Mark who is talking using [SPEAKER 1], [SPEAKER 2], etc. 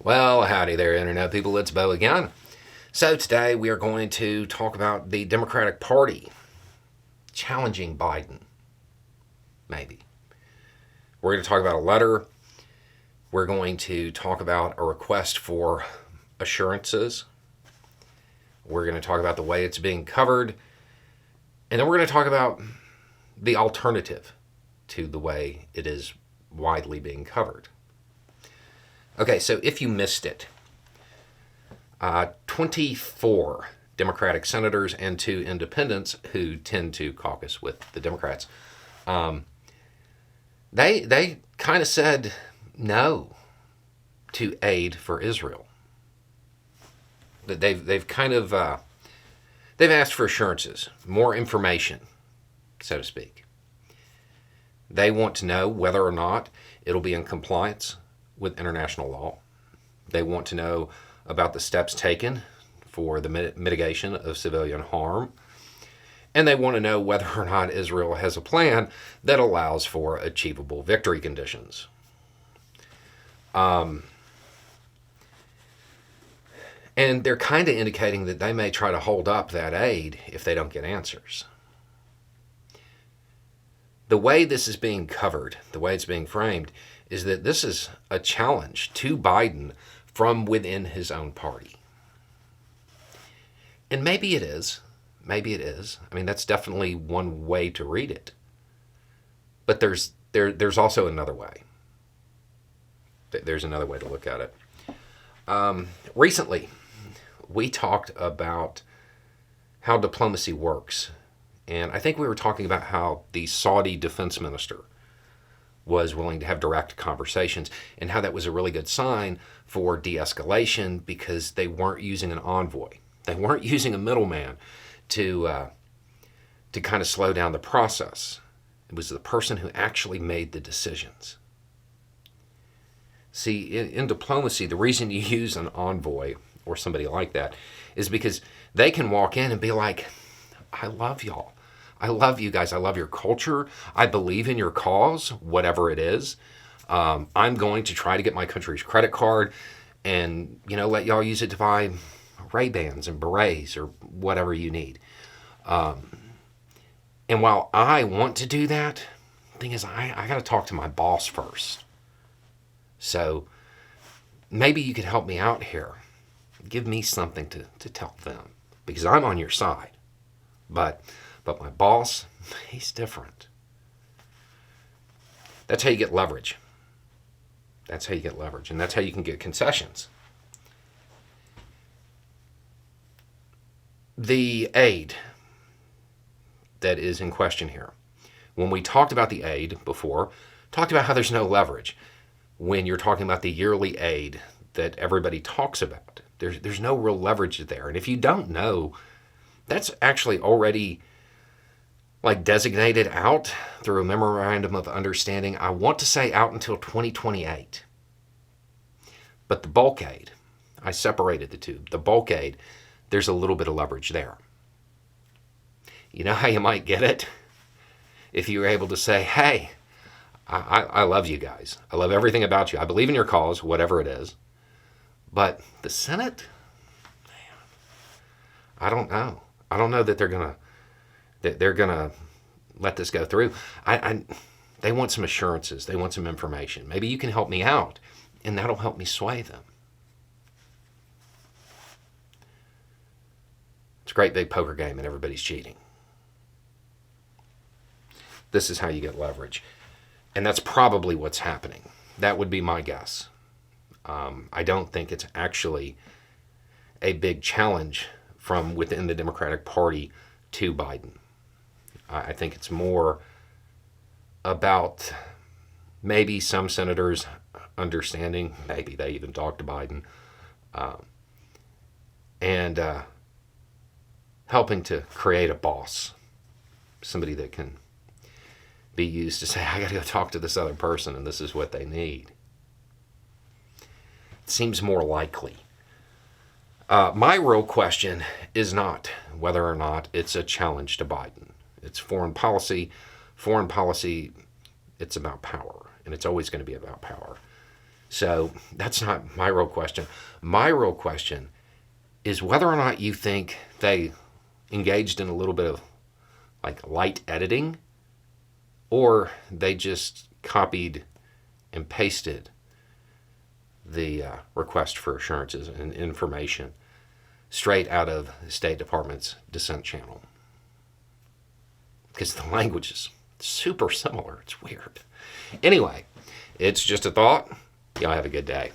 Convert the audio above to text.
[SPEAKER 1] Well, howdy there, Internet people. It's Bo again. So, today we are going to talk about the Democratic Party challenging Biden. Maybe. We're going to talk about a letter. We're going to talk about a request for assurances. We're going to talk about the way it's being covered. And then we're going to talk about the alternative to the way it is widely being covered. Okay, so if you missed it, 24 Democratic senators and 2 independents who tend to caucus with the Democrats, they kind of said no to aid for Israel. They've kind of they've asked for assurances, more information, so to speak. They want to know whether or not it'll be in compliance with international law. They want to know about the steps taken for the mitigation of civilian harm. And they want to know whether or not Israel has a plan that allows for achievable victory conditions. And they're kind of indicating that they may try to hold up that aid if they don't get answers. The way this is being covered, the way it's being framed, is that this is a challenge to Biden from within his own party. And maybe it is. Maybe it is. I mean, that's definitely one way to read it. But there's also another way. There's another way to look at it. Recently, we talked about how diplomacy works. And I think we were talking about how the Saudi defense minister was willing to have direct conversations and how that was a really good sign for de-escalation because they weren't using an envoy. They weren't using a middleman to kind of slow down the process. It was the person who actually made the decisions. See, in diplomacy, the reason you use an envoy or somebody like that is because they can walk in and be like, I love y'all. I love you guys. I love your culture. I believe in your cause, whatever it is. I'm going to try to get my country's credit card and, let y'all use it to buy Ray-Bans and berets or whatever you need. And while I want to do that, the thing is, I got to talk to my boss first. So maybe you could help me out here. Give me something to tell them because I'm on your side. But my boss, he's different. That's how you get leverage. That's how you get leverage. And that's how you can get concessions. The aid that is in question here. When we talked about the aid before, talked about how there's no leverage. When you're talking about the yearly aid that everybody talks about, there's no real leverage there. And if you don't know, that's actually already designated out through a memorandum of understanding. I want to say out until 2028. But the bulk aid, I separated the two. The bulk aid, there's a little bit of leverage there. You know how you might get it? If you were able to say, hey, I love you guys. I love everything about you. I believe in your cause, whatever it is. But the Senate, man, I don't know. I don't know that they're gonna let this go through. They want some assurances. They want some information. Maybe you can help me out, and that'll help me sway them. It's a great big poker game, and everybody's cheating. This is how you get leverage, and that's probably what's happening. That would be my guess. I don't think it's actually a big challenge from within the Democratic Party to Biden. I think it's more about maybe some senators understanding, maybe they even talked to Biden, and helping to create a boss, somebody that can be used to say, I got to go talk to this other person and this is what they need. It seems more likely. My real question is not whether or not it's a challenge to Biden. It's foreign policy. Foreign policy, it's about power, and it's always going to be about power. So that's not my real question. My real question is whether or not you think they engaged in a little bit of like light editing, or they just copied and pasted the request for assurances and information straight out of the State Department's dissent channel. Because the language is super similar. It's weird. Anyway, it's just a thought. Y'all have a good day.